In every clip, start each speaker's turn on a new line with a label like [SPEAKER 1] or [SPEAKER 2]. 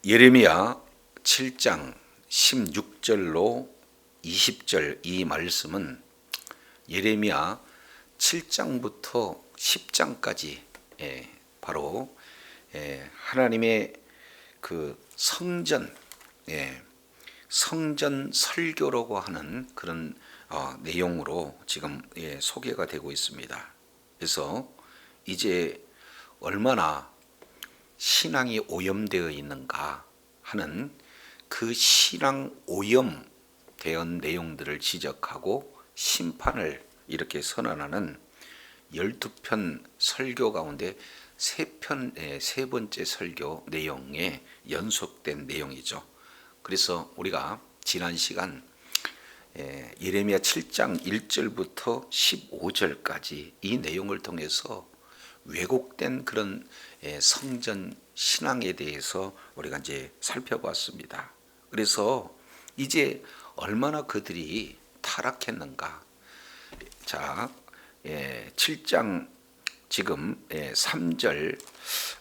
[SPEAKER 1] 예레미야 7장 16절로 20절 이 말씀은 예레미야 7장부터 10장까지 바로 하나님의 그 성전 설교라고 하는 그런 내용으로 지금 소개가 되고 있습니다. 그래서 이제 얼마나 신앙이 오염되어 있는가 하는 그 신앙 오염된 내용들을 지적하고 심판을 이렇게 선언하는 12편 설교 가운데 세 번째 설교 내용에 연속된 내용이죠. 그래서 우리가 지난 시간 예레미야 7장 1절부터 15절까지 이 내용을 통해서 왜곡된 그런 성전 신앙에 대해서 우리가 이제 살펴봤습니다. 그래서 이제 얼마나 그들이 타락했는가. 자, 7장 지금 3절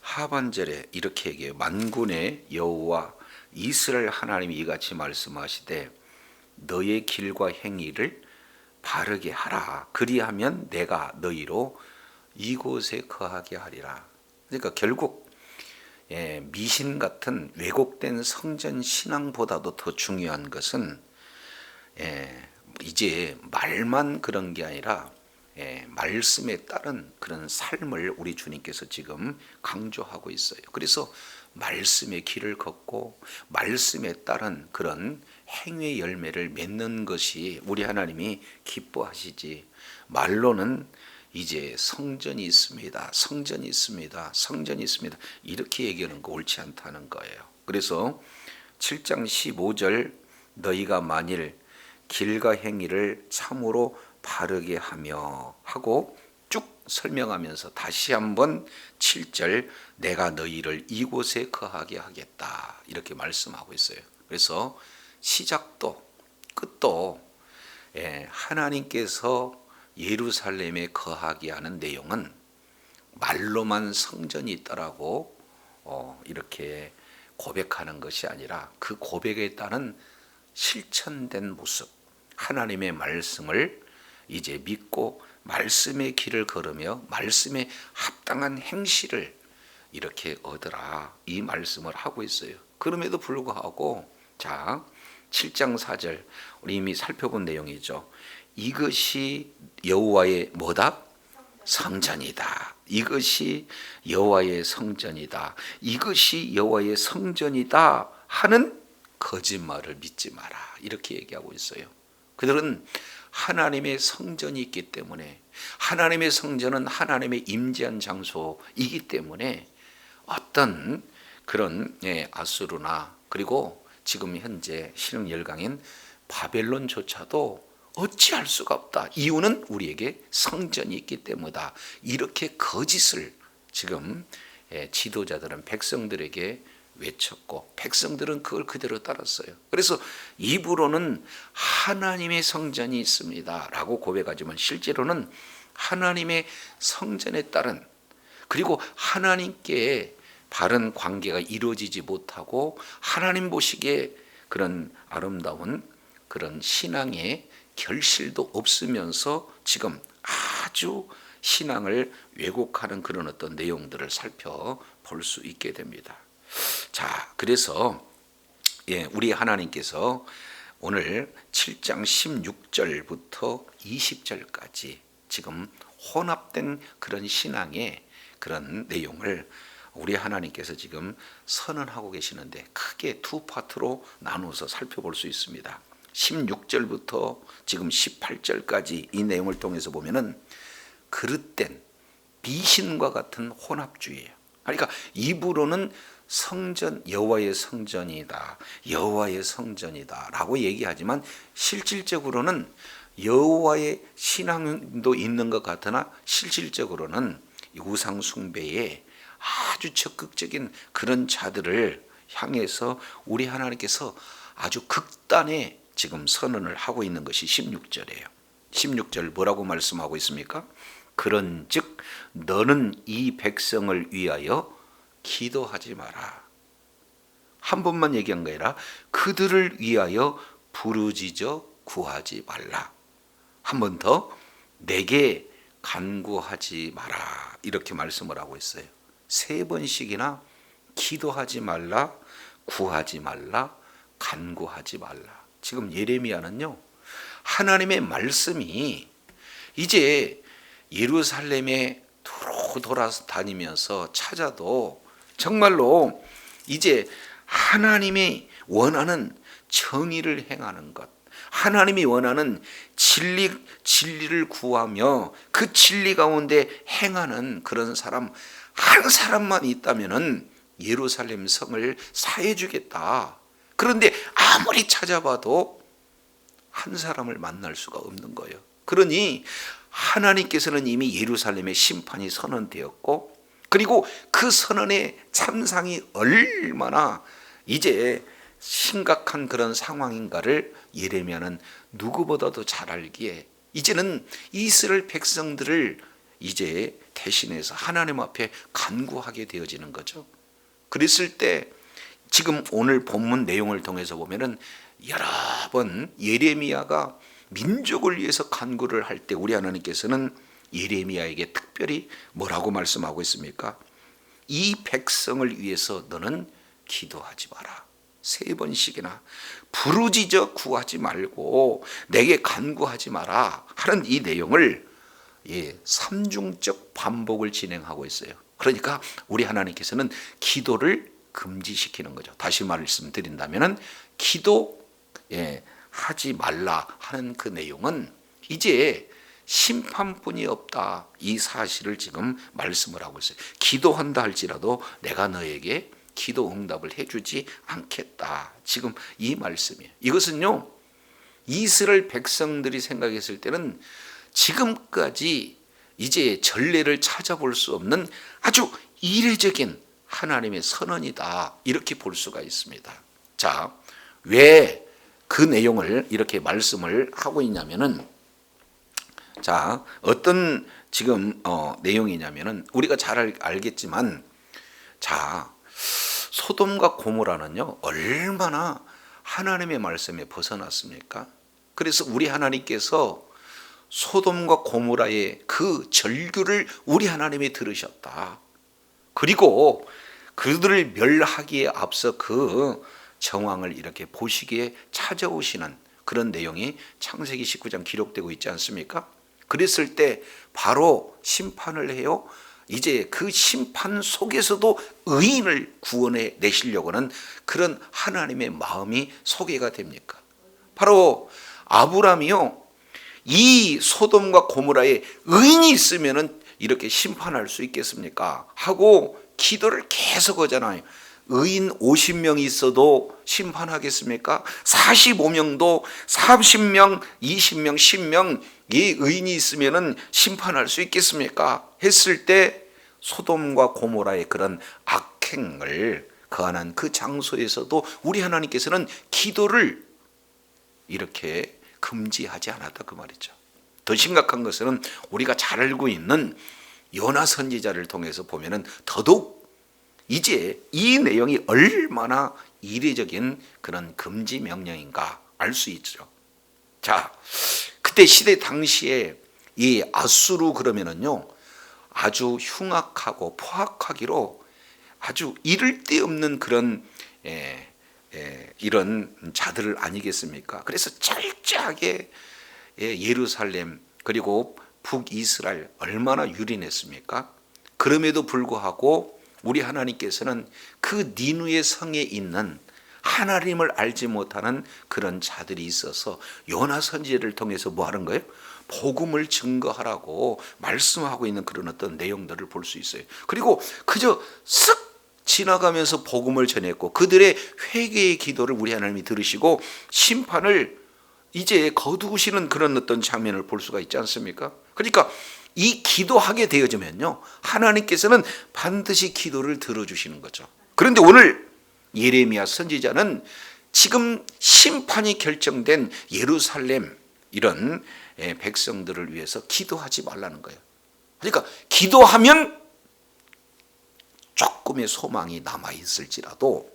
[SPEAKER 1] 하반절에 이렇게 얘기해요. 만군의 여호와 이스라엘 하나님이 이같이 말씀하시되 너의 길과 행위를 바르게 하라. 그리하면 내가 너희로 이곳에 거하게 하리라. 그러니까 결국 미신 같은 왜곡된 성전 신앙보다도 더 중요한 것은 이제 말만 그런 게 아니라 말씀에 따른 그런 삶을 우리 주님께서 지금 강조하고 있어요. 그래서 말씀의 길을 걷고 말씀에 따른 그런 행위의 열매를 맺는 것이 우리 하나님이 기뻐하시지, 말로는 이제 성전이 있습니다, 성전이 있습니다, 성전이 있습니다 이렇게 얘기하는 거 옳지 않다는 거예요. 그래서 7장 15절 너희가 만일 길과 행위를 참으로 바르게 하며 하고 쭉 설명하면서 다시 한번 7절 내가 너희를 이곳에 거하게 하겠다 이렇게 말씀하고 있어요. 그래서 시작도 끝도 하나님께서 예루살렘에 거하게 하는 내용은 말로만 성전이 있다라고 이렇게 고백하는 것이 아니라 그 고백에 따른 실천된 모습, 하나님의 말씀을 이제 믿고 말씀의 길을 걸으며 말씀에 합당한 행실을 이렇게 얻으라 이 말씀을 하고 있어요. 그럼에도 불구하고 자 7장 4절 우리 이미 살펴본 내용이죠. 이것이 여호와의 뭐다? 성전이다. 이것이 여호와의 성전이다. 이것이 여호와의 성전이다 하는 거짓말을 믿지 마라 이렇게 얘기하고 있어요. 그들은 하나님의 성전이 있기 때문에, 하나님의 성전은 하나님의 임재한 장소이기 때문에 어떤 그런 아수르나 그리고 지금 현재 신흥 열강인 바벨론조차도 어찌할 수가 없다. 이유는 우리에게 성전이 있기 때문이다. 이렇게 거짓을 지금 지도자들은 백성들에게 외쳤고 백성들은 그걸 그대로 따랐어요. 그래서 입으로는 하나님의 성전이 있습니다 라고 고백하지만 실제로는 하나님의 성전에 따른, 그리고 하나님께 바른 관계가 이루어지지 못하고 하나님 보시기에 그런 아름다운 그런 신앙의 결실도 없으면서 지금 아주 신앙을 왜곡하는 그런 어떤 내용들을 살펴볼 수 있게 됩니다. 자, 그래서 우리 하나님께서 오늘 7장 16절부터 20절까지 지금 혼합된 그런 신앙의 그런 내용을 우리 하나님께서 지금 선언하고 계시는데 크게 두 파트로 나누어서 살펴볼 수 있습니다. 16절부터 지금 18절까지 이 내용을 통해서 보면은 그릇된 미신과 같은 혼합주의예요. 그러니까 입으로는 성전, 여호와의 성전이다, 여호와의 성전이다 라고 얘기하지만 실질적으로는 여호와의 신앙도 있는 것 같으나 실질적으로는 우상 숭배에 아주 적극적인 그런 자들을 향해서 우리 하나님께서 아주 극단의 지금 선언을 하고 있는 것이 16절이에요. 16절 뭐라고 말씀하고 있습니까? 그런즉 너는 이 백성을 위하여 기도하지 마라. 한 번만 얘기한 게 아니라 그들을 위하여 부르짖어 구하지 말라. 한 번 더, 내게 간구하지 마라. 이렇게 말씀을 하고 있어요. 3번씩이나 기도하지 말라, 구하지 말라, 간구하지 말라. 지금 예레미야는요, 하나님의 말씀이 이제 예루살렘에 돌아다니면서 찾아도 정말로 이제 하나님이 원하는 정의를 행하는 것, 하나님이 원하는 진리를 구하며 그 진리 가운데 행하는 그런 사람 한 사람만 있다면은 예루살렘 성을 사해 주겠다. 그런데 아무리 찾아봐도 한 사람을 만날 수가 없는 거예요. 그러니 하나님께서는 이미 예루살렘의 심판이 선언되었고, 그리고 그 선언의 참상이 얼마나 이제 심각한 그런 상황인가를 예레미야는 누구보다도 잘 알기에 이제는 이스라엘 백성들을 이제 대신해서 하나님 앞에 간구하게 되어지는 거죠. 그랬을 때 지금 오늘 본문 내용을 통해서 보면은 여러 번 예레미야가 민족을 위해서 간구를 할 때 우리 하나님께서는 예레미야에게 특별히 뭐라고 말씀하고 있습니까? 이 백성을 위해서 너는 기도하지 마라. 3번씩이나 부르짖어 구하지 말고 내게 간구하지 마라 하는 이 내용을 3중적 반복을 진행하고 있어요. 그러니까 우리 하나님께서는 기도를 금지시키는 거죠. 다시 말씀드린다면 기도 하지 말라 하는 그 내용은 이제 심판뿐이 없다, 이 사실을 지금 말씀을 하고 있어요. 기도한다 할지라도 내가 너에게 기도 응답을 해주지 않겠다, 지금 이 말씀이에요. 이것은요, 이스라엘 백성들이 생각했을 때는 지금까지 이제 전례를 찾아볼 수 없는 아주 이례적인 하나님의 선언이다, 이렇게 볼 수가 있습니다. 자, 왜 그 내용을 이렇게 말씀을 하고 있냐면은, 자, 어떤 지금 내용이냐면은 우리가 잘 알겠지만, 자, 소돔과 고모라는요 얼마나 하나님의 말씀에 벗어났습니까? 그래서 우리 하나님께서 소돔과 고모라의 그 절규를 우리 하나님이 들으셨다. 그리고 그들을 멸하기에 앞서 그 정황을 이렇게 보시기에 찾아오시는 그런 내용이 창세기 19장 기록되고 있지 않습니까? 그랬을 때 바로 심판을 해요. 이제 그 심판 속에서도 의인을 구원해 내시려고 하는 그런 하나님의 마음이 소개가 됩니까? 바로 아브라함이요, 이 소돔과 고모라에 의인이 있으면은 이렇게 심판할 수 있겠습니까? 하고 기도를 계속 하잖아요. 의인 50명이 있어도 심판하겠습니까? 45명도 30명, 20명, 10명 이 의인이 있으면은 심판할 수 있겠습니까? 했을 때 소돔과 고모라의 그런 악행을 거하는 그 장소에서도 우리 하나님께서는 기도를 이렇게 금지하지 않았다, 그 말이죠. 더 심각한 것은 우리가 잘 알고 있는 요나 선지자를 통해서 보면은 더더욱 이제 이 내용이 얼마나 이례적인 그런 금지 명령인가 알 수 있죠. 자, 그때 시대 당시에 이 아수르 그러면은요 아주 흉악하고 포악하기로 아주 이를 데 없는 그런 이런 자들 아니겠습니까? 그래서 철저하게 예루살렘 그리고 북이스라엘 얼마나 유린했습니까? 그럼에도 불구하고 우리 하나님께서는 그 니누의 성에 있는 하나님을 알지 못하는 그런 자들이 있어서 요나 선지자를 통해서 뭐 하는 거예요? 복음을 증거하라고 말씀하고 있는 그런 어떤 내용들을 볼 수 있어요. 그리고 그저 쓱 지나가면서 복음을 전했고 그들의 회개의 기도를 우리 하나님이 들으시고 심판을 이제 거두시는 그런 어떤 장면을 볼 수가 있지 않습니까? 그러니까 이 기도하게 되어지면요 하나님께서는 반드시 기도를 들어주시는 거죠. 그런데 오늘 예레미야 선지자는 지금 심판이 결정된 예루살렘 이런 백성들을 위해서 기도하지 말라는 거예요. 그러니까 기도하면 조금의 소망이 남아있을지라도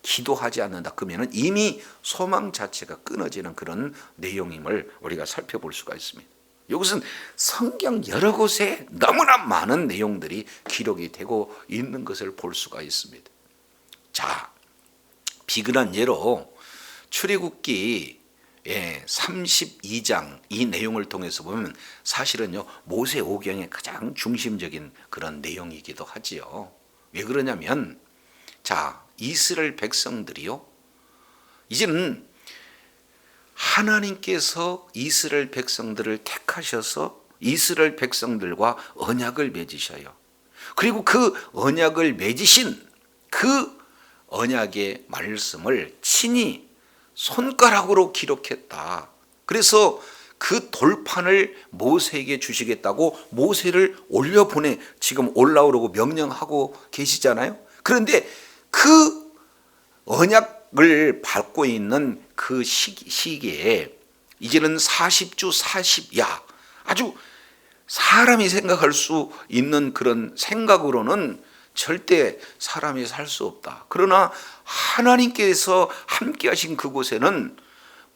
[SPEAKER 1] 기도하지 않는다. 그러면 이미 소망 자체가 끊어지는 그런 내용임을 우리가 살펴볼 수가 있습니다. 이것은 성경 여러 곳에 너무나 많은 내용들이 기록이 되고 있는 것을 볼 수가 있습니다. 자, 비근한 예로 출애굽기 32장 이 내용을 통해서 보면 사실은요 모세 오경의 가장 중심적인 그런 내용이기도 하지요. 왜 그러냐면 자, 이스라엘 백성들이요 이제는 하나님께서 이스라엘 백성들을 택하셔서 이스라엘 백성들과 언약을 맺으셔요. 그리고 그 언약을 맺으신 그 언약의 말씀을 친히 손가락으로 기록했다. 그래서 그 돌판을 모세에게 주시겠다고 모세를 올려보내 지금 올라오라고 명령하고 계시잖아요. 그런데 그 언약을 밟고 있는 그 시기에 이제는 40주 40야 아주 사람이 생각할 수 있는 그런 생각으로는 절대 사람이 살 수 없다. 그러나 하나님께서 함께 하신 그곳에는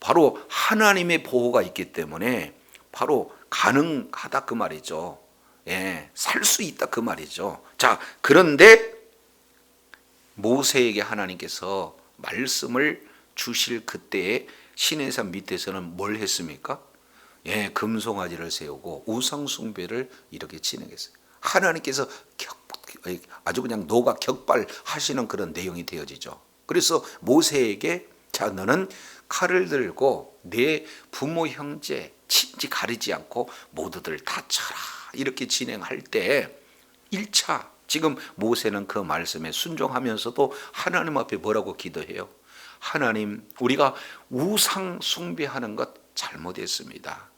[SPEAKER 1] 바로 하나님의 보호가 있기 때문에 바로 가능하다 그 말이죠. 살 수 있다 그 말이죠. 자, 그런데 모세에게 하나님께서 말씀을 주실 그때에 시내산 밑에서는 뭘 했습니까? 금송아지를 세우고 우상 숭배를 이렇게 진행했어요. 하나님께서 아주 그냥 노가 격발하시는 그런 내용이 되어지죠. 그래서 모세에게 자, 너는 칼을 들고 내 부모 형제 친지 가리지 않고 모두들 다 쳐라 이렇게 진행할 때 1차 지금 모세는 그 말씀에 순종하면서도 하나님 앞에 뭐라고 기도해요? 하나님, 우리가 우상 숭배하는 것 잘못했습니다.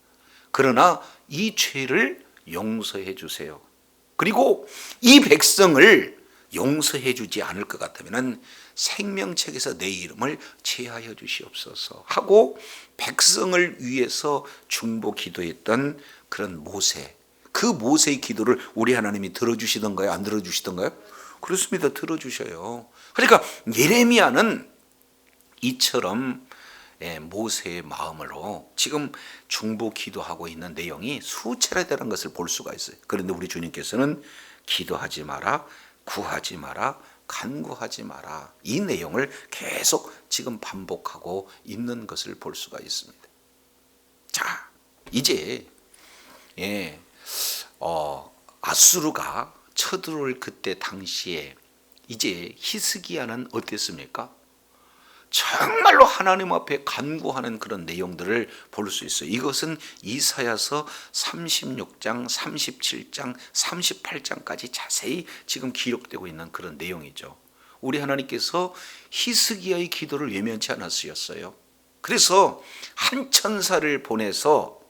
[SPEAKER 1] 그러나 이 죄를 용서해 주세요. 그리고 이 백성을 용서해 주지 않을 것 같으면 생명책에서 내 이름을 제하여 주시옵소서 하고 백성을 위해서 중보 기도했던 그런 모세, 그 모세의 기도를 우리 하나님이 들어주시던가요? 안 들어주시던가요? 그렇습니다. 들어주셔요. 그러니까 예레미야는 이처럼 모세의 마음으로 지금 중보 기도하고 있는 내용이 수차례되는 것을 볼 수가 있어요. 그런데 우리 주님께서는 기도하지 마라, 구하지 마라, 간구하지 마라 이 내용을 계속 지금 반복하고 있는 것을 볼 수가 있습니다. 자, 이제 아수르가 쳐들어올 그때 당시에 이제 히스기야는 어땠습니까? 정말로 하나님 앞에 간구하는 그런 내용들을 볼 수 있어요. 이것은 이사야서 36장, 37장, 38장까지 자세히 지금 기록되고 있는 그런 내용이죠. 우리 하나님께서 히스기야의 기도를 외면치 않았어요. 그래서 한 천사를 보내서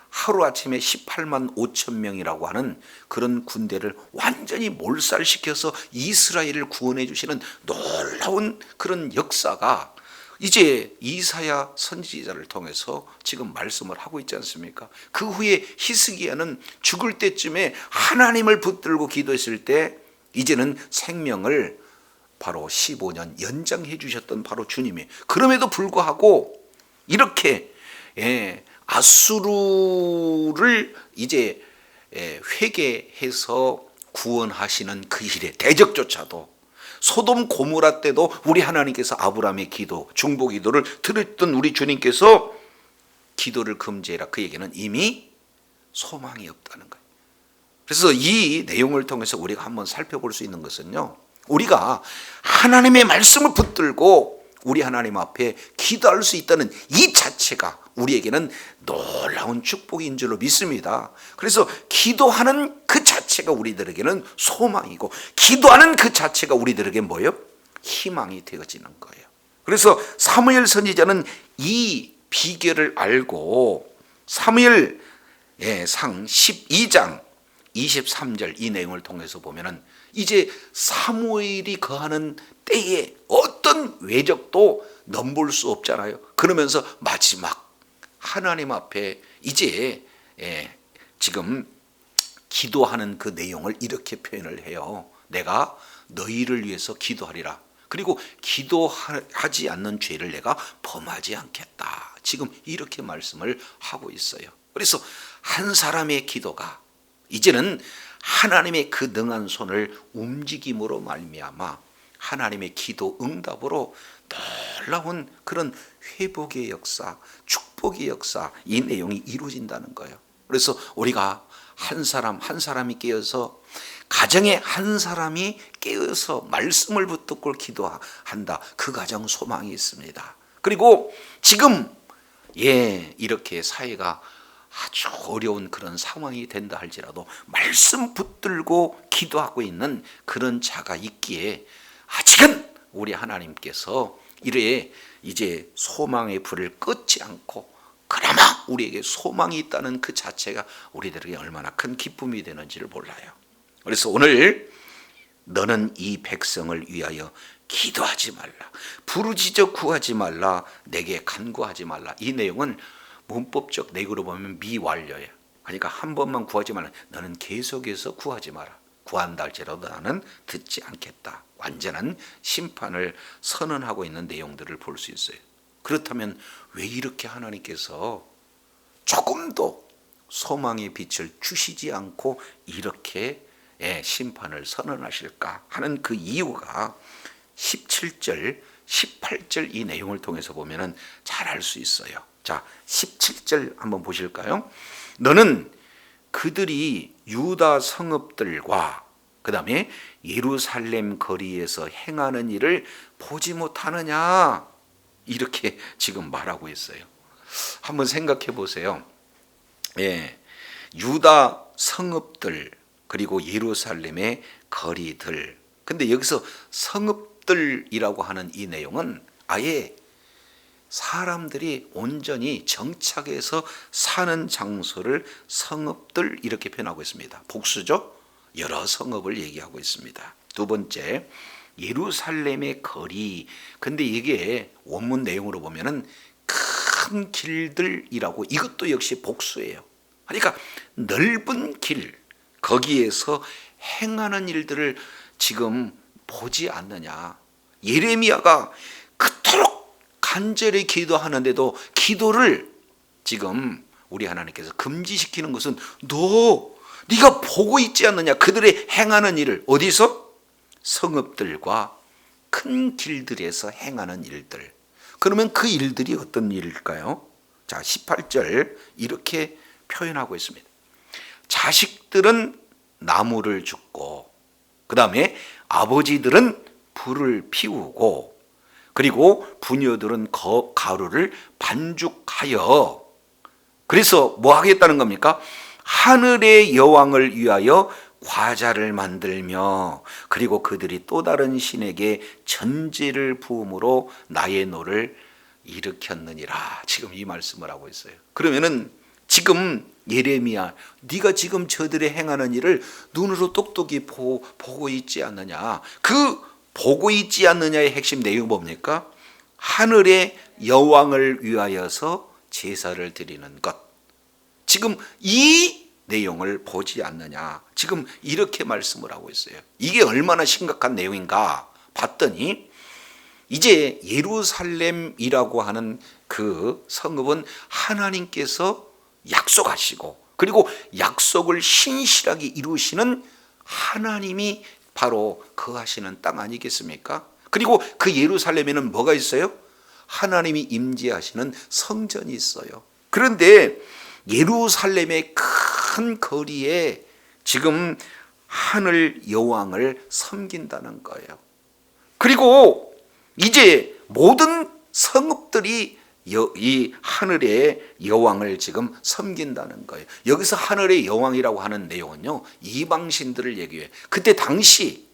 [SPEAKER 1] 하루아침에 18만 5천 명이라고 하는 그런 군대를 완전히 몰살시켜서 이스라엘을 구원해 주시는 놀라운 그런 역사가 이제 이사야 선지자를 통해서 지금 말씀을 하고 있지 않습니까? 그 후에 히스기야는 죽을 때쯤에 하나님을 붙들고 기도했을 때 이제는 생명을 바로 15년 연장해 주셨던 바로 주님이, 그럼에도 불구하고 이렇게 아수르를 이제 회개해서 구원하시는 그 일에 대적조차도 소돔 고모라 때도 우리 하나님께서 아브라함의 기도, 중보 기도를 들었던 우리 주님께서 기도를 금지해라, 그 얘기는 이미 소망이 없다는 거예요. 그래서 이 내용을 통해서 우리가 한번 살펴볼 수 있는 것은요, 우리가 하나님의 말씀을 붙들고 우리 하나님 앞에 기도할 수 있다는 이 자체가 우리에게는 놀라운 축복인 줄로 믿습니다. 그래서 기도하는 그 자체가 우리들에게는 소망이고, 기도하는 그 자체가 우리들에게 뭐예요? 희망이 되어지는 거예요. 그래서 사무엘 선지자는 이 비결을 알고 사무엘 상 12장 23절 이 내용을 통해서 보면은 이제 사무엘이 거하는 때에 어떤 외적도 넘볼 수 없잖아요. 그러면서 마지막 하나님 앞에 이제 지금 기도하는 그 내용을 이렇게 표현을 해요. 내가 너희를 위해서 기도하리라. 그리고 기도하지 않는 죄를 내가 범하지 않겠다. 지금 이렇게 말씀을 하고 있어요. 그래서 한 사람의 기도가 이제는 하나님의 그 능한 손을 움직임으로 말미암아 하나님의 기도 응답으로 놀라운 그런 회복의 역사, 축복의 역사, 이 내용이 이루어진다는 거예요. 그래서 우리가 한 사람 한 사람이 깨어서, 가정에 한 사람이 깨어서 말씀을 붙들고 기도한다. 그 가정 소망이 있습니다. 그리고 지금 이렇게 사회가 아주 어려운 그런 상황이 된다 할지라도 말씀 붙들고 기도하고 있는 그런 자가 있기에 아직은 우리 하나님께서 이래 이제 소망의 불을 끄지 않고 그나마 우리에게 소망이 있다는 그 자체가 우리들에게 얼마나 큰 기쁨이 되는지를 몰라요. 그래서 오늘 너는 이 백성을 위하여 기도하지 말라, 부르짖어 구하지 말라, 내게 간구하지 말라. 이 내용은 문법적 내용으로 보면 미완료예요. 그러니까 한 번만 구하지 말라, 너는 계속해서 구하지 마라. 구한다 할지라도 나는 듣지 않겠다. 완전한 심판을 선언하고 있는 내용들을 볼 수 있어요. 그렇다면 왜 이렇게 하나님께서 조금도 소망의 빛을 주시지 않고 이렇게 심판을 선언하실까 하는 그 이유가 17절, 18절 이 내용을 통해서 보면 잘 알 수 있어요. 자, 17절 한번 보실까요? 너는 그들이 유다 성읍들과 그 다음에 예루살렘 거리에서 행하는 일을 보지 못하느냐, 이렇게 지금 말하고 있어요. 한번 생각해 보세요. 유다 성읍들 그리고 예루살렘의 거리들. 근데 여기서 성읍들이라고 하는 이 내용은 아예 사람들이 온전히 정착해서 사는 장소를 성읍들 이렇게 표현하고 있습니다. 복수죠. 여러 성읍을 얘기하고 있습니다. 두 번째, 예루살렘의 거리. 근데 이게 원문 내용으로 보면은 큰 길들이라고, 이것도 역시 복수예요. 그러니까 넓은 길, 거기에서 행하는 일들을 지금 보지 않느냐. 예레미야가 그토록 간절히 기도하는데도 기도를 지금 우리 하나님께서 금지시키는 것은 네가 보고 있지 않느냐. 그들의 행하는 일을 어디서? 성읍들과 큰 길들에서 행하는 일들. 그러면 그 일들이 어떤 일일까요? 자, 18절 이렇게 표현하고 있습니다. 자식들은 나무를 줍고, 그 다음에 아버지들은 불을 피우고, 그리고 부녀들은 가루를 반죽하여, 그래서 뭐 하겠다는 겁니까? 하늘의 여왕을 위하여 과자를 만들며, 그리고 그들이 또 다른 신에게 전제를 부음으로 나의 노를 일으켰느니라. 지금 이 말씀을 하고 있어요. 그러면은 지금 예레미야, 네가 지금 저들의 행하는 일을 눈으로 똑똑히 보고 있지 않느냐. 그 보고 있지 않느냐의 핵심 내용이 뭡니까? 하늘의 여왕을 위하여서 제사를 드리는 것. 지금 이 내용을 보지 않느냐. 지금 이렇게 말씀을 하고 있어요. 이게 얼마나 심각한 내용인가 봤더니, 이제 예루살렘이라고 하는 그 성읍은 하나님께서 약속하시고, 그리고 약속을 신실하게 이루시는 하나님이 바로 거하시는 땅 아니겠습니까? 그리고 그 예루살렘에는 뭐가 있어요? 하나님이 임재하시는 성전이 있어요. 그런데 예루살렘의 큰 거리에 지금 하늘 여왕을 섬긴다는 거예요. 그리고 이제 모든 성읍들이 이 하늘의 여왕을 지금 섬긴다는 거예요. 여기서 하늘의 여왕이라고 하는 내용은요, 이방신들을 얘기해요. 그때 당시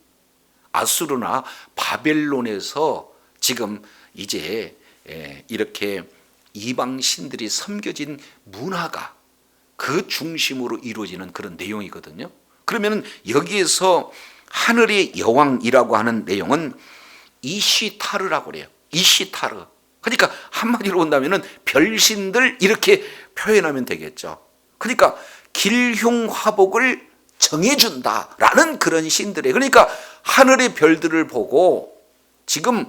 [SPEAKER 1] 아수르나 바벨론에서 지금 이제 이렇게 이방신들이 섬겨진 문화가 그 중심으로 이루어지는 그런 내용이거든요. 그러면 여기에서 하늘의 여왕이라고 하는 내용은 이시타르라고 그래요. 이시타르. 그러니까 한마디로 본다면 별신들 이렇게 표현하면 되겠죠. 그러니까 길흉화복을 정해준다라는 그런 신들의, 그러니까 하늘의 별들을 보고 지금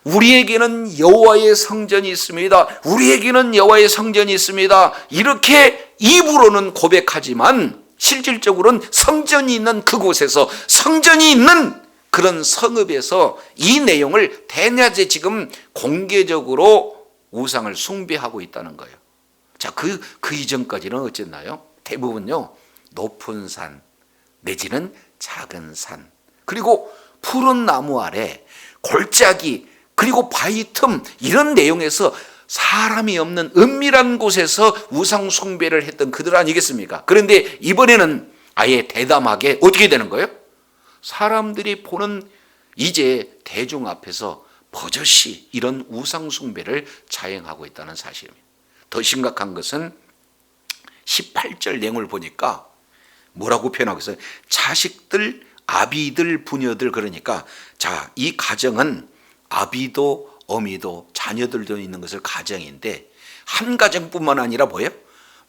[SPEAKER 1] 우리에게는 여호와의 성전이 있습니다. 우리에게는 여호와의 성전이 있습니다. 이렇게 입으로는 고백하지만 실질적으로는 성전이 있는 그곳에서, 성전이 있는 그런 성읍에서 이 내용을 대낮에 지금 공개적으로 우상을 숭배하고 있다는 거예요. 자, 그 이전까지는 어쨌나요? 대부분요, 높은 산 내지는 작은 산, 그리고 푸른 나무 아래 골짜기, 그리고 바위 틈, 이런 내용에서 사람이 없는 은밀한 곳에서 우상 숭배를 했던 그들 아니겠습니까? 그런데 이번에는 아예 대담하게 어떻게 되는 거예요? 사람들이 보는 이제 대중 앞에서 버젓이 이런 우상 숭배를 자행하고 있다는 사실입니다. 더 심각한 것은 18절 내용을 보니까 뭐라고 표현하고 있어요? 자식들, 아비들, 부녀들. 그러니까 자, 이 가정은 아비도 어미도 자녀들도 있는 것을 가정인데, 한 가정뿐만 아니라 뭐예요?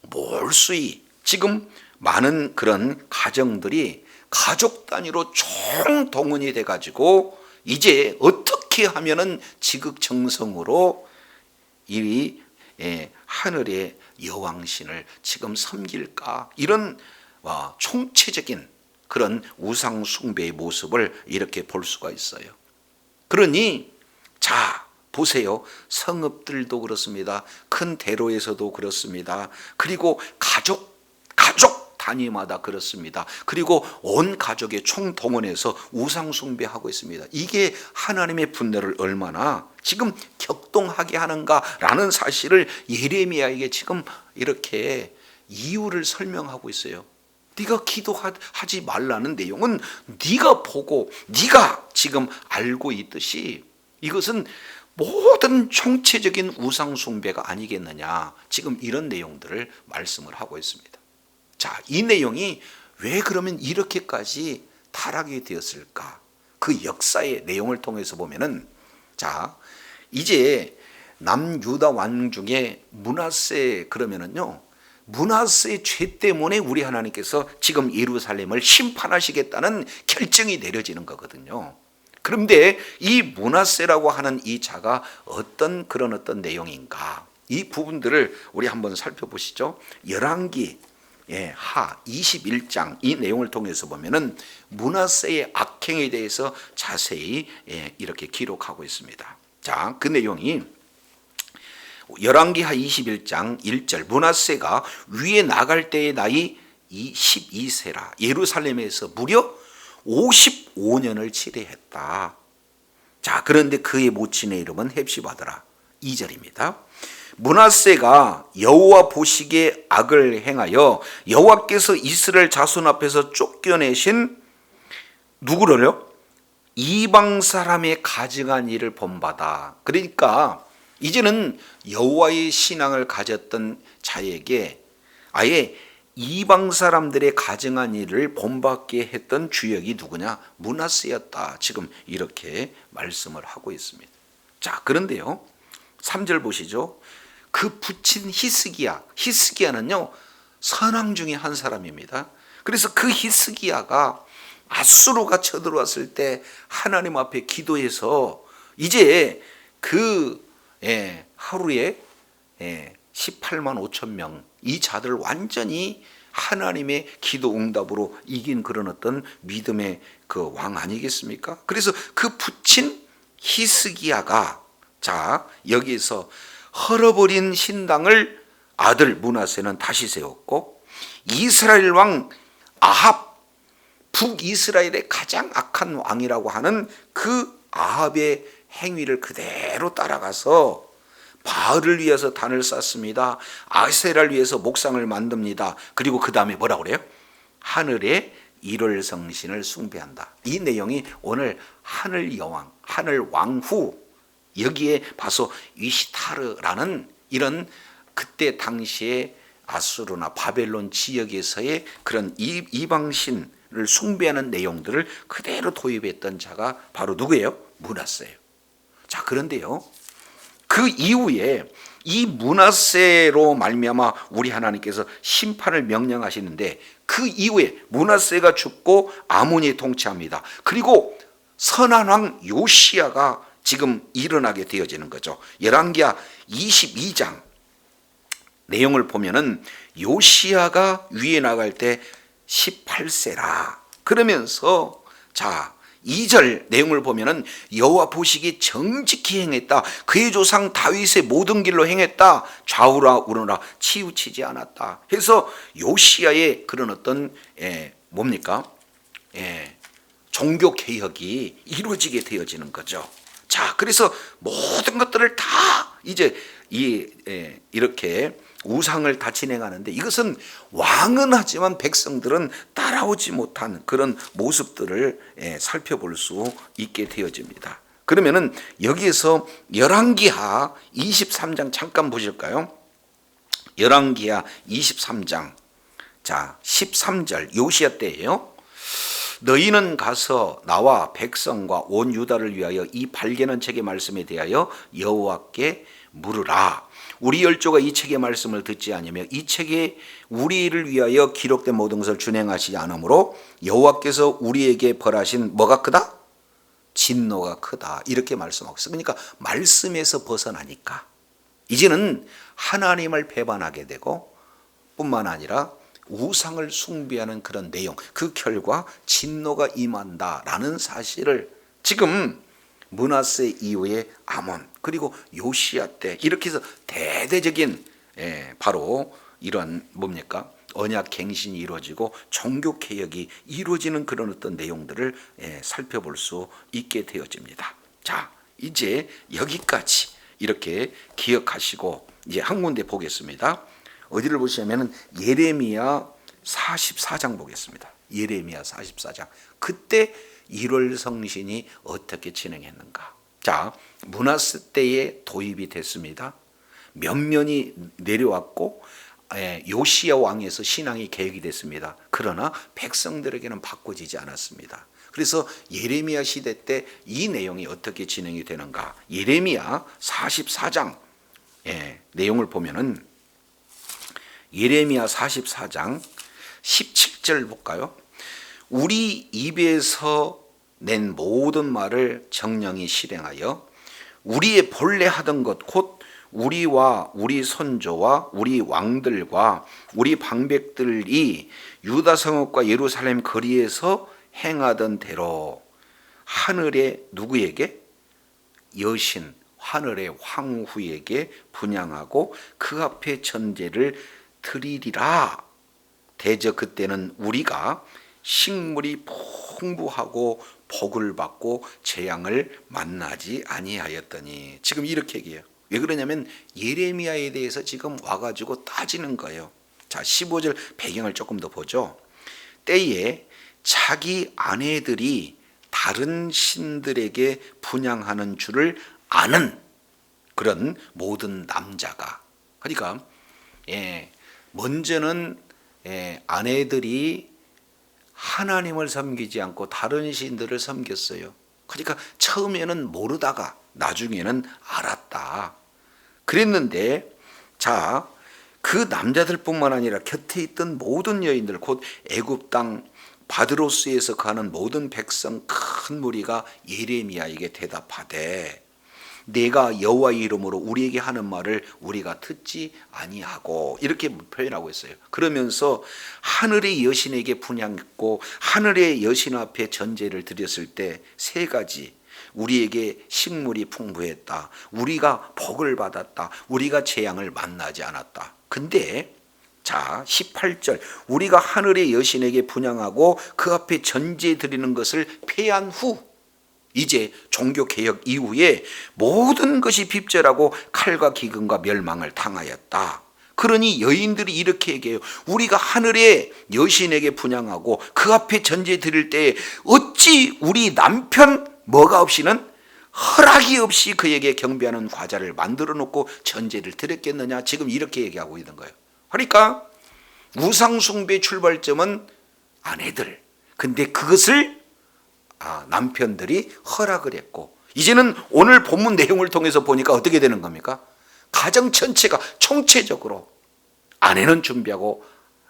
[SPEAKER 1] 몰수히 지금 많은 그런 가정들이 가족 단위로 총동원이 돼가지고 이제 어떻게 하면은 지극정성으로 이 하늘의 여왕신을 지금 섬길까, 이런 총체적인 그런 우상 숭배의 모습을 이렇게 볼 수가 있어요. 그러니 자, 보세요. 성읍들도 그렇습니다. 큰 대로에서도 그렇습니다. 그리고 가족 단위마다 그렇습니다. 그리고 온 가족의 총동원해서 우상 숭배하고 있습니다. 이게 하나님의 분노를 얼마나 지금 격동하게 하는가라는 사실을 예레미야에게 지금 이렇게 이유를 설명하고 있어요. 네가 기도하지 말라는 내용은 네가 보고 네가 지금 알고 있듯이 이것은 모든 총체적인 우상 숭배가 아니겠느냐, 지금 이런 내용들을 말씀을 하고 있습니다. 자, 이 내용이 왜 그러면 이렇게까지 타락이 되었을까? 그 역사의 내용을 통해서 보면은, 자, 이제 남유다 왕 중에 므낫세, 그러면은요, 므낫세의 죄 때문에 우리 하나님께서 지금 예루살렘을 심판하시겠다는 결정이 내려지는 거거든요. 그런데 이 므낫세라고 하는 이 자가 어떤 내용인가, 이 부분들을 우리 한번 살펴보시죠. 열왕기 하 21장 이 내용을 통해서 보면은 므낫세의 악행에 대해서 자세히 이렇게 기록하고 있습니다. 자, 그 내용이 열왕기하 21장 1절, 므낫세가 위에 나갈 때의 나이 12세라 예루살렘에서 무려 55년을 치레했다. 자, 그런데 그의 모친의 이름은 헵시바더라. 2절입니다. 므낫세가 여호와 보시기에 악을 행하여 여호와께서 이스라엘 자손 앞에서 쫓겨내신 누구를요? 이방 사람의 가증한 일을 본받아. 그러니까 이제는 여호와의 신앙을 가졌던 자에게 아예 이방 사람들의 가증한 일을 본받게 했던 주역이 누구냐? 므낫세였다. 지금 이렇게 말씀을 하고 있습니다. 자, 그런데요, 3절 보시죠. 그 부친 히스기야는요, 선왕 중에 한 사람입니다. 그래서 그 히스기야가 아수르가 쳐들어왔을 때 하나님 앞에 기도해서 이제 그 하루에 18만 5천 명, 이 자들을 완전히 하나님의 기도 응답으로 이긴 그런 어떤 믿음의 그 왕 아니겠습니까? 그래서 그 부친 히스기야가, 자, 여기에서 헐어버린 신당을 아들 므낫세는 다시 세웠고, 이스라엘 왕 아합, 북이스라엘의 가장 악한 왕이라고 하는 그 아합의 행위를 그대로 따라가서 바알을 위해서 단을 쌓습니다. 아세라를 위해서 목상을 만듭니다. 그리고 그 다음에 뭐라 그래요? 하늘의 일월성신을 숭배한다. 이 내용이 오늘 하늘 여왕, 하늘 왕후, 여기에 봐서 위시타르라는 이런 그때 당시에 아수르나 바벨론 지역에서의 그런 이방신을 숭배하는 내용들을 그대로 도입했던 자가 바로 누구예요? 므낫세예요. 자, 그런데요, 그 이후에 이 므낫세로 말미암아 우리 하나님께서 심판을 명령하시는데, 그 이후에 므낫세가 죽고 아몬이 통치합니다. 그리고 선한 왕 요시야가 지금 일어나게 되어지는 거죠. 열왕기하 22장 내용을 보면은 요시야가 위에 나갈 때 18세라 그러면서 자 2절 내용을 보면은 여호와 보시기에 정직히 행했다. 그의 조상 다윗의 모든 길로 행했다. 좌우라 우러라 치우치지 않았다. 그래서 요시야의 그런 어떤 뭡니까? 종교 개혁이 이루어지게 되어지는 거죠. 자, 그래서 모든 것들을 다 이제 이렇게 우상을 다 진행하는데 이것은 왕은 하지만 백성들은 따라오지 못한 그런 모습들을 살펴볼 수 있게 되어집니다. 그러면은 여기에서 열왕기하 23장 잠깐 보실까요? 열왕기하 23장 자 13절 요시야 때예요. 너희는 가서 나와 백성과 온 유다를 위하여 이 발견한 책의 말씀에 대하여 여호와께 물으라. 우리 열조가 이 책의 말씀을 듣지 아니하며 이 책에 우리를 위하여 기록된 모든 것을 준행하시지 않으므로 여호와께서 우리에게 벌하신 뭐가 크다? 진노가 크다. 이렇게 말씀하고 있어요. 그러니까 말씀에서 벗어나니까 이제는 하나님을 배반하게 되고 뿐만 아니라 우상을 숭배하는 그런 내용, 그 결과 진노가 임한다라는 사실을 지금 므낫세 이후에 아몬 그리고 요시야 때 이렇게 해서 대대적인 바로 이런 뭡니까? 언약 갱신이 이루어지고 종교 개혁이 이루어지는 그런 어떤 내용들을 살펴볼 수 있게 되어집니다. 자, 이제 여기까지 이렇게 기억하시고 이제 한 군데 보겠습니다. 어디를 보시냐면은 예레미야 44장 보겠습니다. 예레미야 44장. 그때 1월 성신이 어떻게 진행했는가? 자, 므낫세 때에 도입이 됐습니다. 면면이 내려왔고 요시야 왕에서 신앙이 개혁이 됐습니다. 그러나 백성들에게는 바꿔지지 않았습니다. 그래서 예레미야 시대 때 이 내용이 어떻게 진행이 되는가? 예레미야 44장 내용을 보면은 예레미야 44장 17절 볼까요? 우리 입에서 낸 모든 말을 정령이 실행하여 우리의 본래 하던 것 곧 우리와 우리 선조와 우리 왕들과 우리 방백들이 유다 성읍과 예루살렘 거리에서 행하던 대로 하늘의 누구에게? 여신 하늘의 황후에게 분향하고 그 앞에 전제를 드리리라. 대저 그때는 우리가 식물이 풍부하고 복을 받고 재앙을 만나지 아니하였더니 지금 이렇게 얘기해요. 왜 그러냐면 예레미야에 대해서 지금 와가지고 따지는 거예요. 자 15절 배경을 조금 더 보죠. 때에 자기 아내들이 다른 신들에게 분향하는 줄을 아는 그런 모든 남자가 그러니까 먼저는 아내들이 하나님을 섬기지 않고 다른 신들을 섬겼어요. 그러니까 처음에는 모르다가 나중에는 알았다. 그랬는데 자, 그 남자들뿐만 아니라 곁에 있던 모든 여인들 곧 애굽 땅 바드로스에서 가는 모든 백성 큰 무리가 예레미야에게 대답하되 내가 여호와의 이름으로 우리에게 하는 말을 우리가 듣지 아니하고 이렇게 표현하고 있어요. 그러면서 하늘의 여신에게 분향했고 하늘의 여신 앞에 전제를 드렸을 때 세 가지 우리에게 식물이 풍부했다. 우리가 복을 받았다. 우리가 재앙을 만나지 않았다. 근데 자 18절 우리가 하늘의 여신에게 분향하고 그 앞에 전제 드리는 것을 폐한 후 이제 종교개혁 이후에 모든 것이 핍절하고 칼과 기근과 멸망을 당하였다. 그러니 여인들이 이렇게 얘기해요. 우리가 하늘의 여신에게 분향하고 그 앞에 전제 드릴 때 어찌 우리 남편 뭐가 없이는 허락이 없이 그에게 경배하는 과자를 만들어 놓고 전제를 드렸겠느냐. 지금 이렇게 얘기하고 있는 거예요. 그러니까 우상숭배의 출발점은 아내들. 근데 그것을 남편들이 허락을 했고 이제는 오늘 본문 내용을 통해서 보니까 어떻게 되는 겁니까? 가정 전체가 총체적으로 아내는 준비하고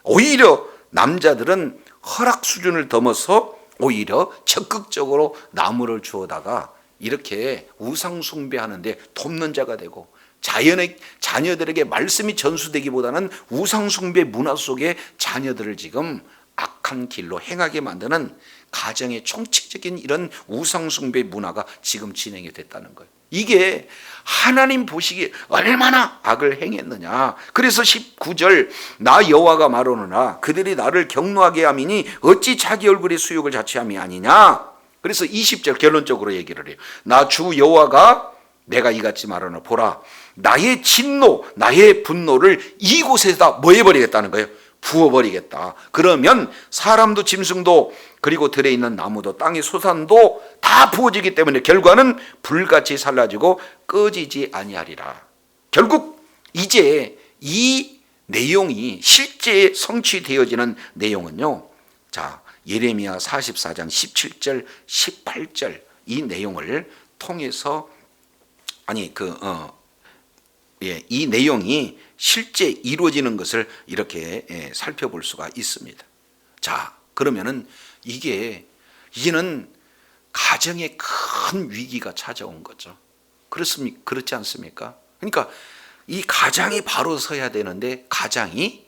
[SPEAKER 1] 오히려 남자들은 허락 수준을 넘어서 오히려 적극적으로 나무를 주워다가 이렇게 우상 숭배하는데 돕는 자가 되고, 자연의 자녀들에게 말씀이 전수되기보다는 우상 숭배 문화 속에 자녀들을 지금 악한 길로 행하게 만드는 가정의 총체적인 이런 우상 숭배 문화가 지금 진행이 됐다는 거예요. 이게 하나님 보시기에 얼마나 악을 행했느냐. 그래서 19절, 나 여호와가 말하노라 그들이 나를 경노하게 함이니 어찌 자기 얼굴의 수욕을 자취함이 아니냐. 그래서 20절 결론적으로 얘기를 해요. 나 주 여호와가 내가 이같이 말하노라 보라, 나의 진노 나의 분노를 이곳에다 뭐 해버리겠다는 거예요? 부어버리겠다. 그러면 사람도 짐승도 그리고 들에 있는 나무도 땅의 소산도 다 부어지기 때문에 결과는 불같이 살라지고 꺼지지 아니하리라. 결국 이제 이 내용이 실제 성취되어지는 내용은요, 자 예레미야 44장 17절 18절 이 내용을 통해서 이 내용이 실제 이루어지는 것을 이렇게 살펴볼 수가 있습니다. 자, 그러면은 이제는 가정에 큰 위기가 찾아온 거죠. 그렇지 않습니까? 그러니까 이 가장이 바로 서야 되는데 가장이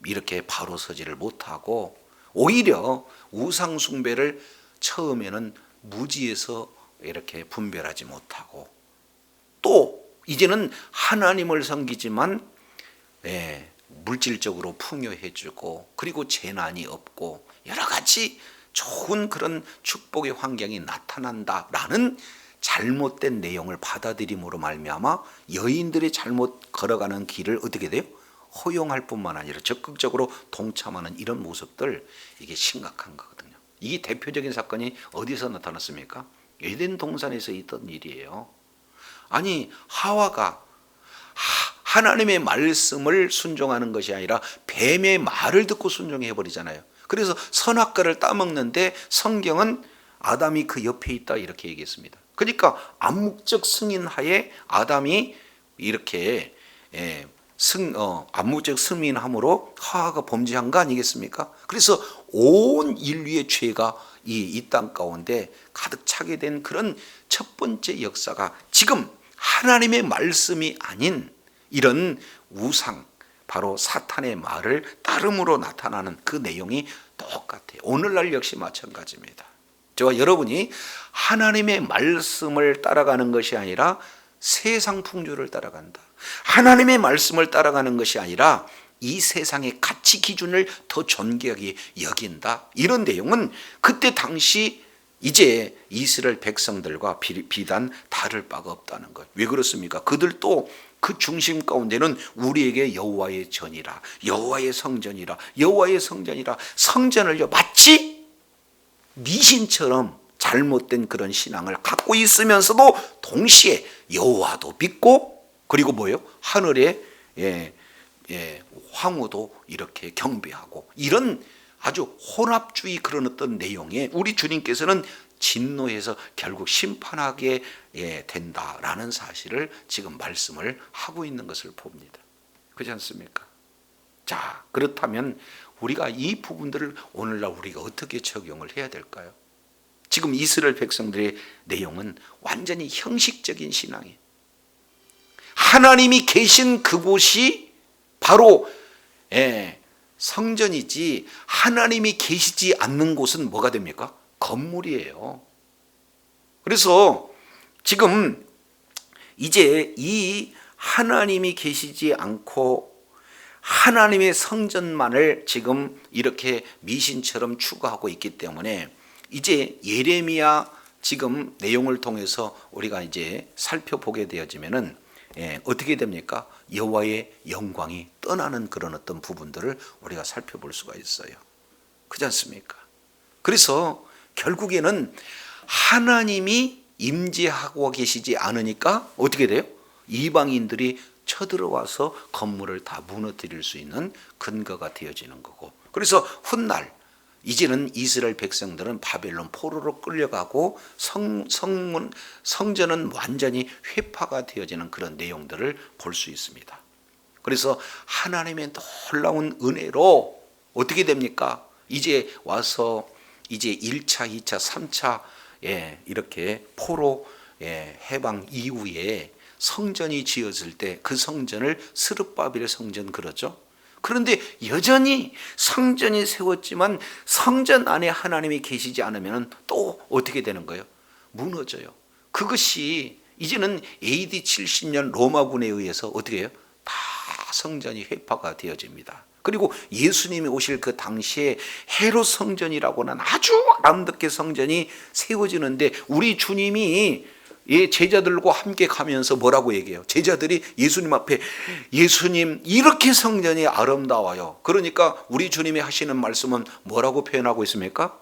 [SPEAKER 1] 이렇게 바로 서지를 못하고 오히려 우상 숭배를 처음에는 무지에서 이렇게 분별하지 못하고, 또 이제는 하나님을 섬기지만 물질적으로 풍요해지고 그리고 재난이 없고 여러 가지 좋은 그런 축복의 환경이 나타난다라는 잘못된 내용을 받아들임으로 말미암아 여인들이 잘못 걸어가는 길을 어떻게 돼요? 허용할 뿐만 아니라 적극적으로 동참하는 이런 모습들, 이게 심각한 거거든요. 이게 대표적인 사건이 어디서 나타났습니까? 에덴 동산에서 있던 일이에요. 아니, 하와가 하나님의 말씀을 순종하는 것이 아니라 뱀의 말을 듣고 순종해 버리잖아요. 그래서 선악과를 따먹는데 성경은 아담이 그 옆에 있다 이렇게 얘기했습니다. 그러니까 암묵적 승인하에 아담이 이렇게 암묵적 승인함으로 하와가 범죄한 거 아니겠습니까? 그래서 온 인류의 죄가 이 땅 가운데 가득 차게 된 그런 첫 번째 역사가 지금 하나님의 말씀이 아닌 이런 우상, 바로 사탄의 말을 따름으로 나타나는 그 내용이 똑같아요. 오늘날 역시 마찬가지입니다. 저와 여러분이 하나님의 말씀을 따라가는 것이 아니라 세상 풍조를 따라간다, 하나님의 말씀을 따라가는 것이 아니라 이 세상의 가치 기준을 더 존귀하게 여긴다, 이런 내용은 그때 당시 이제 이스라엘 백성들과 비단 다를 바가 없다는 것. 왜 그렇습니까? 그들도 그 중심 가운데는 우리에게 여호와의 전이라, 여호와의 성전이라, 여호와의 성전이라, 성전을요 마치 미신처럼 잘못된 그런 신앙을 갖고 있으면서도 동시에 여호와도 믿고 그리고 뭐예요? 하늘에 황후도 이렇게 경배하고, 이런 아주 혼합주의 그런 어떤 내용에 우리 주님께서는 진노해서 결국 심판하게 된다라는 사실을 지금 말씀을 하고 있는 것을 봅니다. 그렇지 않습니까? 자, 그렇다면 우리가 이 부분들을 오늘날 우리가 어떻게 적용을 해야 될까요? 지금 이스라엘 백성들의 내용은 완전히 형식적인 신앙이에요. 하나님이 계신 그곳이 바로 성전이지, 하나님이 계시지 않는 곳은 뭐가 됩니까? 건물이에요. 그래서 지금 이제 이 하나님이 계시지 않고 하나님의 성전만을 지금 이렇게 미신처럼 추구하고 있기 때문에 이제 예레미야 지금 내용을 통해서 우리가 이제 살펴보게 되어지면은 어떻게 됩니까? 여호와의 영광이 떠나는 그런 어떤 부분들을 우리가 살펴볼 수가 있어요. 그렇지 않습니까? 그래서 결국에는 하나님이 임재하고 계시지 않으니까 어떻게 돼요? 이방인들이 쳐들어와서 건물을 다 무너뜨릴 수 있는 근거가 되어지는 거고, 그래서 훗날 이제는 이스라엘 백성들은 바벨론 포로로 끌려가고 성전은 완전히 회파가 되어지는 그런 내용들을 볼 수 있습니다. 그래서 하나님의 놀라운 은혜로 어떻게 됩니까? 이제 와서 이제 1차, 2차, 3차 이렇게 포로 해방 이후에 성전이 지어질 때 그 성전을 스룹바벨 성전 그러죠. 그런데 여전히 성전이 세웠지만 성전 안에 하나님이 계시지 않으면 또 어떻게 되는 거예요? 무너져요. 그것이 이제는 AD 70년 로마군에 의해서 어떻게 해요? 다 성전이 회파가 되어집니다. 그리고 예수님이 오실 그 당시에 헤롯 성전이라고는 아주 아름답게 성전이 세워지는데 우리 주님이 제자들과 함께 가면서 뭐라고 얘기해요? 제자들이 예수님 앞에 예수님 이렇게 성전이 아름다워요. 그러니까 우리 주님이 하시는 말씀은 뭐라고 표현하고 있습니까?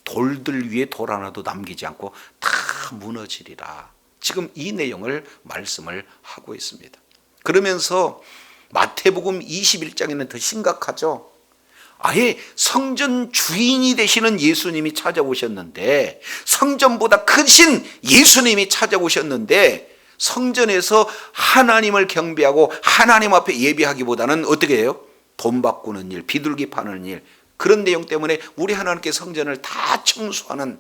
[SPEAKER 1] 돌들 위에 돌 하나도 남기지 않고 다 무너지리라. 지금 이 내용을 말씀을 하고 있습니다. 그러면서 마태복음 21장에는 더 심각하죠. 아예 성전 주인이 되시는 예수님이 찾아오셨는데, 성전보다 크신 예수님이 찾아오셨는데 성전에서 하나님을 경배하고 하나님 앞에 예배하기보다는 어떻게 해요? 돈 바꾸는 일, 비둘기 파는 일, 그런 내용 때문에 우리 하나님께 성전을 다 청소하는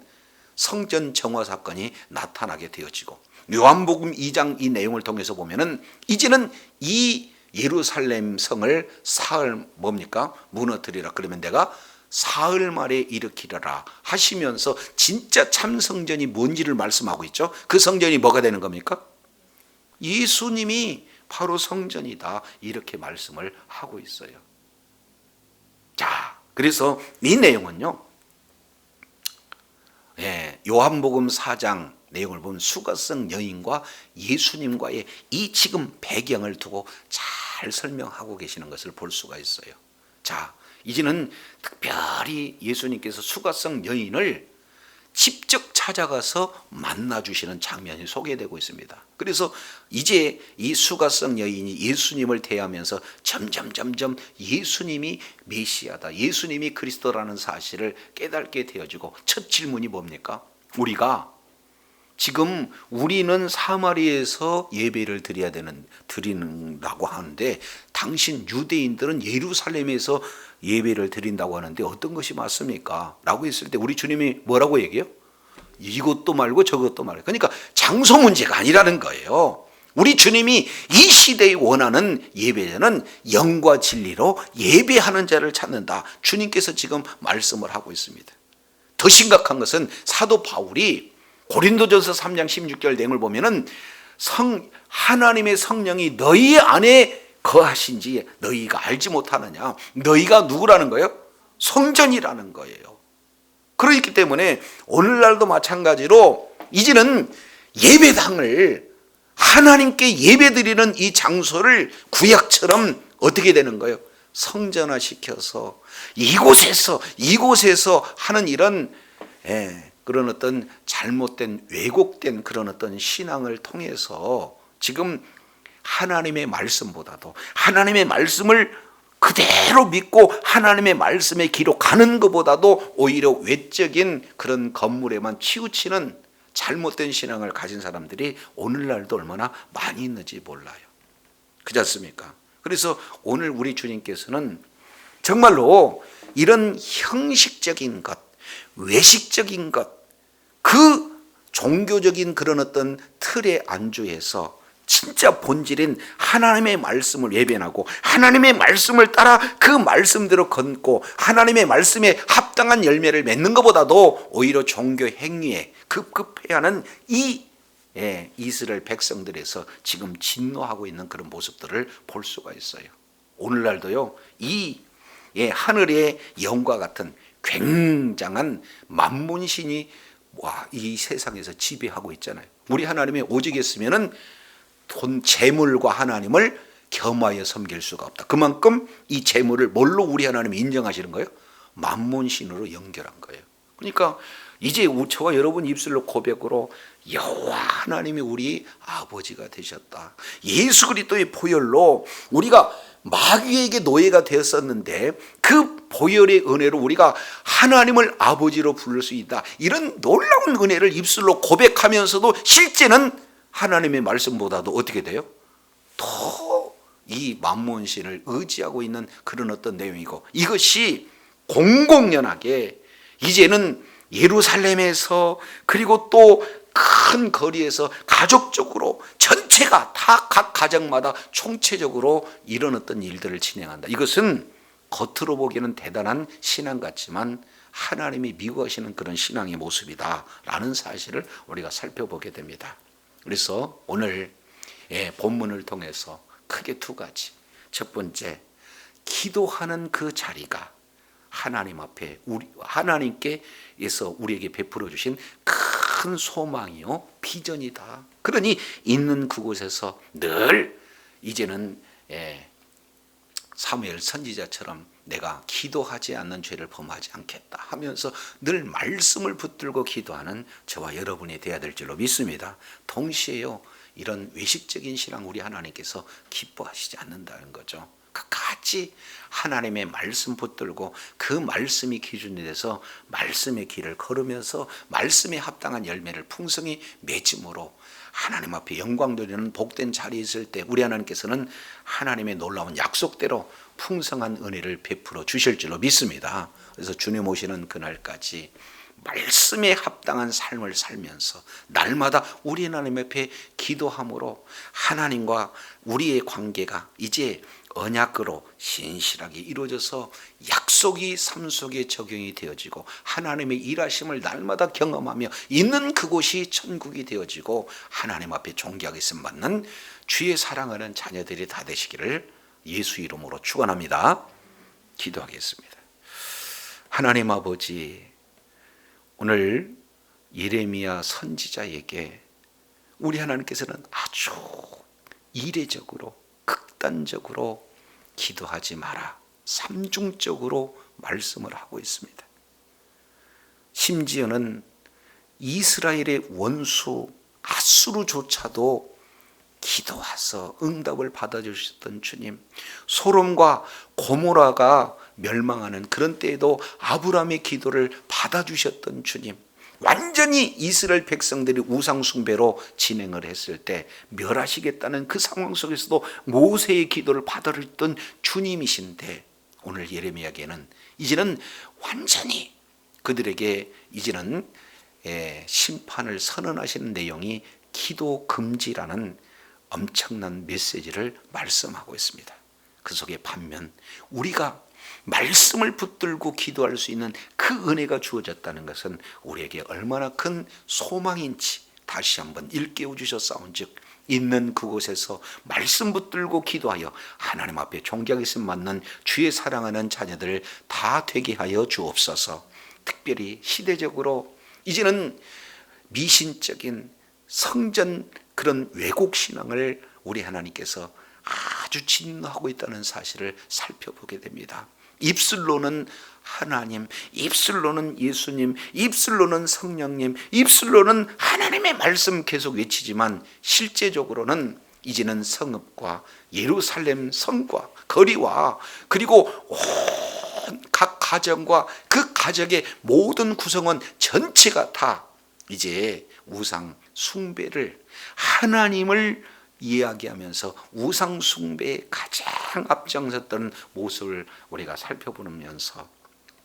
[SPEAKER 1] 성전 정화 사건이 나타나게 되어지고, 요한복음 2장 이 내용을 통해서 보면은 이제는 이 예루살렘 성을 사흘 뭡니까? 무너뜨리라. 그러면 내가 사흘 만에 일으키리라 하시면서 진짜 참 성전이 뭔지를 말씀하고 있죠. 그 성전이 뭐가 되는 겁니까? 예수님이 바로 성전이다, 이렇게 말씀을 하고 있어요. 자, 그래서 이 내용은요, 요한복음 4장 내용을 보면 수가성 여인과 예수님과의 이 지금 배경을 두고 잘 설명하고 계시는 것을 볼 수가 있어요. 자, 이제는 특별히 예수님께서 수가성 여인을 직접 찾아가서 만나주시는 장면이 소개되고 있습니다. 그래서 이제 이 수가성 여인이 예수님을 대하면서 점점 예수님이 메시아다, 예수님이 그리스도라는 사실을 깨닫게 되어지고, 첫 질문이 뭡니까? 지금 우리는 사마리아에서 예배를 드린다고 하는데 당신 유대인들은 예루살렘에서 예배를 드린다고 하는데 어떤 것이 맞습니까? 라고 했을 때 우리 주님이 뭐라고 얘기해요? 이것도 말고 저것도 말고. 그러니까 장소 문제가 아니라는 거예요. 우리 주님이 이 시대에 원하는 예배자는 영과 진리로 예배하는 자를 찾는다, 주님께서 지금 말씀을 하고 있습니다. 더 심각한 것은 사도 바울이 고린도전서 3장 16절 내용을 보면은 하나님의 성령이 너희 안에 거하신지 너희가 알지 못하느냐. 너희가 누구라는 거예요? 성전이라는 거예요. 그렇기 때문에 오늘날도 마찬가지로 이제는 예배당을, 하나님께 예배드리는 이 장소를 구약처럼 어떻게 되는 거예요? 성전화시켜서 이곳에서 하는 이런 그런 어떤 잘못된, 왜곡된 그런 어떤 신앙을 통해서 지금 하나님의 말씀보다도, 하나님의 말씀을 그대로 믿고 하나님의 말씀에 기록하는 것보다도 오히려 외적인 그런 건물에만 치우치는 잘못된 신앙을 가진 사람들이 오늘날도 얼마나 많이 있는지 몰라요. 그렇지 않습니까? 그래서 오늘 우리 주님께서는 정말로 이런 형식적인 것, 외식적인 것, 그 종교적인 그런 어떤 틀에 안주해서 진짜 본질인 하나님의 말씀을 외면하고 하나님의 말씀을 따라 그 말씀대로 걷고 하나님의 말씀에 합당한 열매를 맺는 것보다도 오히려 종교 행위에 급급해야 하는 이 이스라엘 백성들에서 지금 진노하고 있는 그런 모습들을 볼 수가 있어요. 오늘날도요, 이 하늘의 영과 같은 굉장한 만문신이 이 세상에서 지배하고 있잖아요. 우리 하나님의 오직했으면은 돈, 재물과 하나님을 겸하여 섬길 수가 없다. 그만큼 이 재물을 뭘로 우리 하나님이 인정하시는 거예요? 만문신으로 연결한 거예요. 그러니까 이제 저와 여러분 입술로 고백으로 여호와 하나님이 우리 아버지가 되셨다, 예수 그리스도의 보혈로 우리가 마귀에게 노예가 되었었는데 그 보혈의 은혜로 우리가 하나님을 아버지로 부를 수 있다, 이런 놀라운 은혜를 입술로 고백하면서도 실제는 하나님의 말씀보다도 어떻게 돼요? 더 이 만몬신을 의지하고 있는 그런 어떤 내용이고, 이것이 공공연하게 이제는 예루살렘에서 그리고 또 큰 거리에서 가족적으로 전체가 다 각 가정마다 총체적으로 이런 어떤 일들을 진행한다. 이것은 겉으로 보기에는 대단한 신앙 같지만 하나님이 미워하시는 그런 신앙의 모습이다라는 사실을 우리가 살펴보게 됩니다. 그래서 오늘 본문을 통해서 크게 두 가지. 첫 번째, 기도하는 그 자리가 하나님 앞에 하나님께서 우리에게 베풀어 주신 큰 소망이요 비전이다. 그러니 있는 그곳에서 늘 이제는 사무엘 선지자처럼 내가 기도하지 않는 죄를 범하지 않겠다 하면서 늘 말씀을 붙들고 기도하는 저와 여러분이 되어야 될 줄로 믿습니다. 동시에요, 이런 외식적인 신앙 우리 하나님께서 기뻐하시지 않는다는 거죠. 같이 하나님의 말씀 붙들고 그 말씀이 기준이 돼서 말씀의 길을 걸으면서 말씀에 합당한 열매를 풍성히 맺음으로 하나님 앞에 영광 돌리는 복된 자리에 있을 때 우리 하나님께서는 하나님의 놀라운 약속대로 풍성한 은혜를 베풀어 주실 줄로 믿습니다. 그래서 주님 오시는 그날까지 말씀에 합당한 삶을 살면서 날마다 우리 하나님 앞에 기도함으로 하나님과 우리의 관계가 이제 언약으로 신실하게 이루어져서 약속이 삶 속에 적용이 되어지고 하나님의 일하심을 날마다 경험하며 있는 그곳이 천국이 되어지고 하나님 앞에 존귀하게 받는 주의 사랑하는 자녀들이 다 되시기를 예수 이름으로 축원합니다. 기도하겠습니다. 하나님 아버지, 오늘 예레미야 선지자에게 우리 하나님께서는 아주 이례적으로 극단적으로 기도하지 마라, 삼중적으로 말씀을 하고 있습니다. 심지어는 이스라엘의 원수 아수르조차도 기도와서 응답을 받아주셨던 주님, 소돔과 고모라가 멸망하는 그런 때에도 아브라함의 기도를 받아주셨던 주님, 완전히 이스라엘 백성들이 우상 숭배로 진행을 했을 때 멸하시겠다는 그 상황 속에서도 모세의 기도를 받아줬던 주님이신데 오늘 예레미야에게는 이제는 완전히 그들에게 이제는 심판을 선언하시는 내용이 기도 금지라는 엄청난 메시지를 말씀하고 있습니다. 그 속에 반면 우리가 말씀을 붙들고 기도할 수 있는 그 은혜가 주어졌다는 것은 우리에게 얼마나 큰 소망인지 다시 한번 일깨워 주셨사온즉 있는 그곳에서 말씀 붙들고 기도하여 하나님 앞에 존귀하게 맞는 주의 사랑하는 자녀들 다 되게 하여 주옵소서. 특별히 시대적으로 이제는 미신적인 성전 그런 왜곡 신앙을 우리 하나님께서 아주 진노하고 있다는 사실을 살펴보게 됩니다. 입술로는 하나님, 입술로는 예수님, 입술로는 성령님, 입술로는 하나님의 말씀 계속 외치지만 실제적으로는 이제는 성읍과 예루살렘 성과 거리와 그리고 온 각 가정과 그 가정의 모든 구성원 전체가 다 이제 우상 숭배를 하나님을 이야기하면서 우상 숭배에 가장 앞장섰던 모습을 우리가 살펴보면서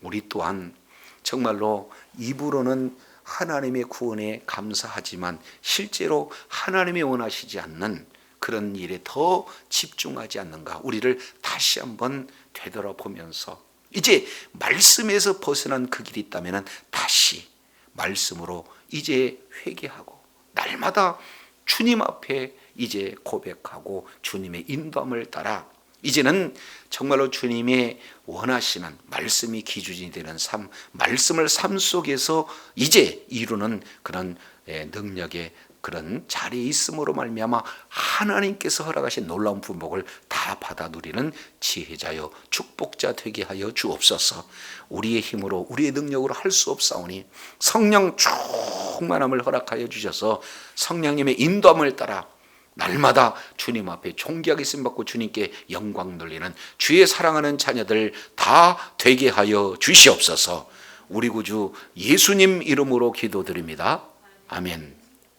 [SPEAKER 1] 우리 또한 정말로 입으로는 하나님의 구원에 감사하지만 실제로 하나님이 원하시지 않는 그런 일에 더 집중하지 않는가, 우리를 다시 한번 되돌아보면서 이제 말씀에서 벗어난 그 길이 있다면 다시 말씀으로 이제 회개하고 날마다 주님 앞에 이제 고백하고 주님의 인도함을 따라 이제는 정말로 주님의 원하시는 말씀이 기준이 되는 삶, 말씀을 삶 속에서 이제 이루는 그런 능력의 그런 자리에 있음으로 말미암아 하나님께서 허락하신 놀라운 분복을 다 받아 누리는 지혜자여 축복자 되게 하여 주옵소서. 우리의 힘으로 우리의 능력으로 할 수 없사오니 성령 충만함을 허락하여 주셔서 성령님의 인도함을 따라 날마다 주님 앞에 존귀하게 쓰임받고 주님께 영광 돌리는 주의 사랑하는 자녀들 다 되게 하여 주시옵소서. 우리 구주 예수님 이름으로 기도드립니다. 아멘.